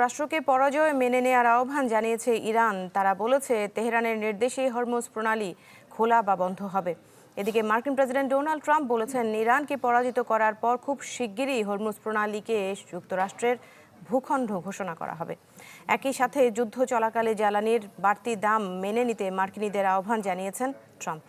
যুক্তরাষ্ট্রকে পরাজয় মেনে নেওয়ার আহ্বান জানিয়েছে ইরান। তারা বলেছে তেহরানের নির্দেশেই হরমুজ প্রণালী খোলা বা বন্ধ হবে। এদিকে মার্কিন প্রেসিডেন্ট ডোনাল্ড ট্রাম্প বলেছেন ইরানকে পরাজিত করার পর খুব শিগগিরই হরমুজ প্রণালীকে যুক্তরাষ্ট্রের ভূখণ্ড ঘোষণা করা হবে। একই সাথে যুদ্ধ চলাকালে জ্বালানির বাড়তি দাম মেনে নিতে মার্কিনীদের আহ্বান জানিয়েছেন ট্রাম্প।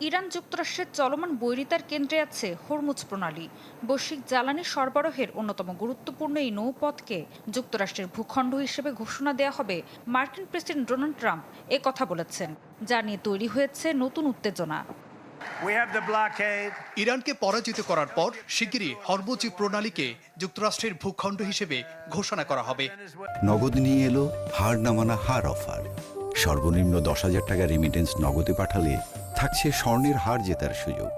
ইরান যুক্তরাষ্ট্রের চলমান বৈরিতার কেন্দ্রে আছে হরমুজ প্রণালী। বৈশ্বিক জ্বালানি সরবরাহের অন্যতম গুরুত্বপূর্ণ এই নৌপথকে যুক্তরাষ্ট্রের ভূখণ্ড হিসেবে ঘোষণা দেওয়া হবে। মার্কিন প্রেসিডেন্ট ডোনাল্ড ট্রাম্প কথা বলেছেন, যা নিয়ে তৈরি হয়েছে নতুন উত্তেজনা। ইরানকে পরাজিত করার পর শিগগিরই হরমুজ প্রণালীকে যুক্তরাষ্ট্রের ভূখণ্ড হিসেবে ঘোষণা করা হবে। নগদ নিয়ে এলো হার না মানা হার অফার। সর্বনিম্ন 10,000 টাকা রেমিটেন্স নগদে পাঠালে থাকছে স্বর্ণের হার জেতার সুযোগ।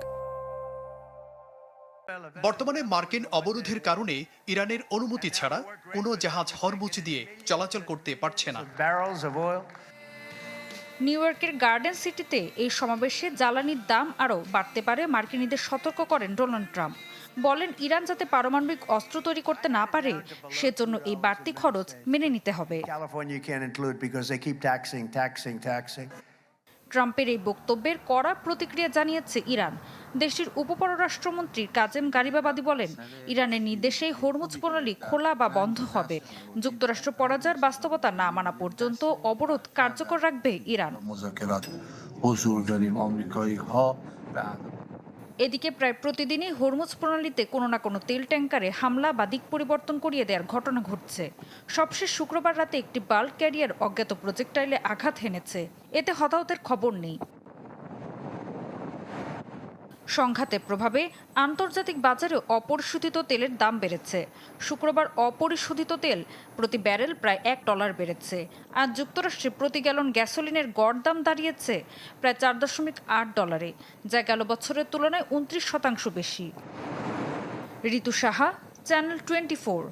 বর্তমানে মার্কিন অবরোধের কারণে ইরানের অনুমতি ছাড়া কোনো জাহাজ হরমুজ দিয়ে চলাচল করতে পারছে না। নিউ ইয়র্কের গার্ডেন সিটিতে এই সমাবেশে জ্বালানির দাম আরও বাড়তে পারে মার্কিনীদের সতর্ক করেন ডোনাল্ড ট্রাম্প। বলেন ইরান যাতে পারমাণবিক অস্ত্র তৈরি করতে না পারে সেজন্য এই বাড়তি খরচ মেনে নিতে হবে। ট্রাম্পের এই বক্তব্যের কড়া প্রতিক্রিয়া জানিয়েছে ইরান। দেশটির উপপররাষ্ট্রমন্ত্রী কাজেম গারিবাবাদি বলেন ইরানের নির্দেশেই হরমুজ প্রণালী খোলা বা বন্ধ হবে। যুক্তরাষ্ট্র পরাজয়ের বাস্তবতা না মানা পর্যন্ত অবরোধ কার্যকর রাখবে ইরান। এদিকে প্রায় প্রতিদিনই হরমুজ প্রণালীতে কোনো না কোনো তেল ট্যাঙ্কারে হামলা বা দিক পরিবর্তন করিয়ে দেওয়ার ঘটনা ঘটছে। সবশেষ শুক্রবার রাতে একটি বাল্ক ক্যারিয়ার অজ্ঞাত প্রজেক্টাইলে আঘাত হেনেছে। এতে হতাহতের খবর নেই। সংঘাতের প্রভাবে আন্তর্জাতিক বাজারে অপরিশোধিত তেলের দাম বেড়েছে। শুক্রবার অপরিশোধিত তেল প্রতি ব্যারেল প্রায় $1 বেড়েছে। আর যুক্তরাষ্ট্রে প্রতি গ্যালন গ্যাসোলিনের গড় দাম দাঁড়িয়েছে প্রায় $4.8, যা গেল বছরের তুলনায় 29% বেশি। ঋতু সাহা, চ্যানেল 24।